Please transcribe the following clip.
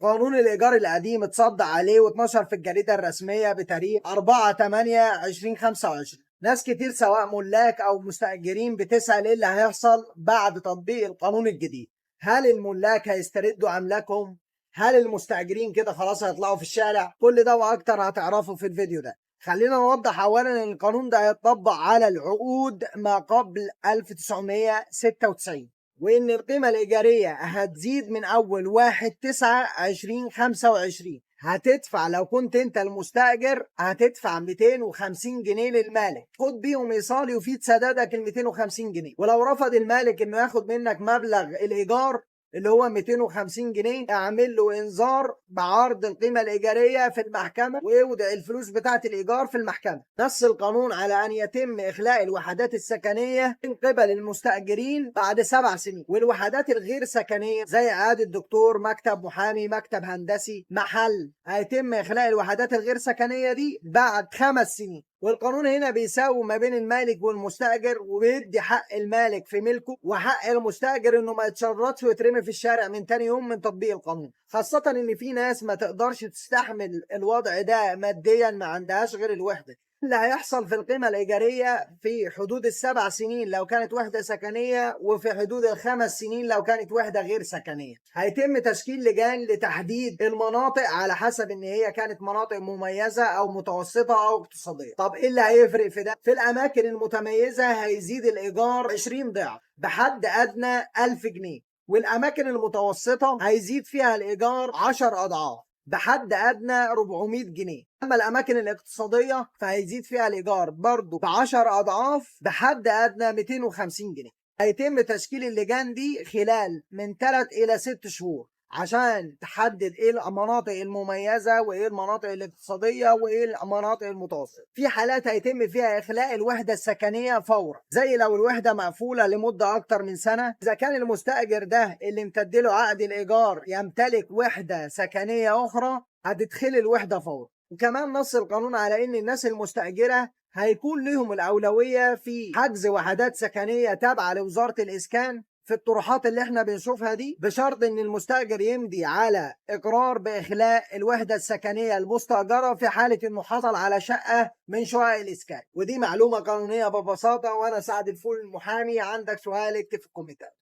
قانون الإيجار القديم اتصدق عليه واتنشر في الجريدة الرسمية بتاريخ 4/8/2025. ناس كتير سواء ملاك أو مستأجرين بتسأل إيه اللي هيحصل بعد تطبيق القانون الجديد. هل الملاك هيستردوا أملاكهم؟ هل المستأجرين كده خلاص هيطلعوا في الشارع؟ كل ده وأكتر هتعرفوا في الفيديو ده. خلينا نوضح أولا إن القانون ده هيطبق على العقود ما قبل 1996، وإن القيمة الإيجارية هتزيد من أول 1/9/2025. هتدفع لو كنت أنت المستأجر هتدفع 250 جنيه للمالك، خد بيهم إيصالي وفي سدادك ال 250 جنيه. ولو رفض المالك إنه ياخد منك مبلغ الإيجار اللي هو 250 جنيه اعمل له انذار بعرض القيمه الايجاريه في المحكمه واودع الفلوس بتاعه الايجار في المحكمه. نص القانون على ان يتم اخلاء الوحدات السكنيه من قبل المستاجرين بعد 7 سنين، والوحدات الغير سكنيه زي عياده دكتور، مكتب محامي، مكتب هندسي، محل، هيتم اخلاء الوحدات الغير سكنيه دي بعد 5 سنين. والقانون هنا بيساوي ما بين المالك والمستاجر، وبيدي حق المالك في ملكه وحق المستاجر انه ما يتشرطش ويترمي في الشارع من تاني يوم من تطبيق القانون، خاصة ان في ناس ما تقدرش تستحمل الوضع ده ماديا، ما عندهاش غير الوحدة. اللي هيحصل في القيمة الإيجارية في حدود ال7 سنين لو كانت وحدة سكنية، وفي حدود ال5 سنين لو كانت وحدة غير سكنية. هيتم تشكيل لجان لتحديد المناطق على حسب ان هي كانت مناطق مميزة او متوسطة او اقتصادية. طب ايه اللي هيفرق في ده؟ في الاماكن المتميزة هيزيد الايجار 20 ضعف بحد ادنى 1000 جنيه، والاماكن المتوسطة هيزيد فيها الايجار 10 اضعاف بحد ادنى 400 جنيه. اما الاماكن الاقتصاديه فهيزيد فيها الايجار برضه ب10 اضعاف بحد ادنى 250 جنيه. هيتم تشكيل اللجان دي خلال من 3 إلى 6 شهور عشان تحدد ايه المناطق المميزه وايه المناطق الاقتصاديه وايه المناطق المتوسطه. في حالات هيتم فيها اخلاء الوحده السكنيه فورا، زي لو الوحده مقفوله لمده اكتر من سنه، اذا كان المستاجر ده اللي امتدله عقد الايجار يمتلك وحده سكنيه اخرى هتدخل الوحده فورا. وكمان نص القانون على ان الناس المستاجره هيكون لهم الاولويه في حجز وحدات سكنيه تابعه لوزاره الاسكان في الطروحات اللي احنا بنشوفها دي، بشرط ان المستاجر يمضي على اقرار باخلاء الوحده السكنيه المستاجره في حاله انه حصل على شقه من شقق الاسكان. ودي معلومه قانونيه ببساطه، وانا سعد الفول المحامي. عندك سؤال اكتب في الكومنتات.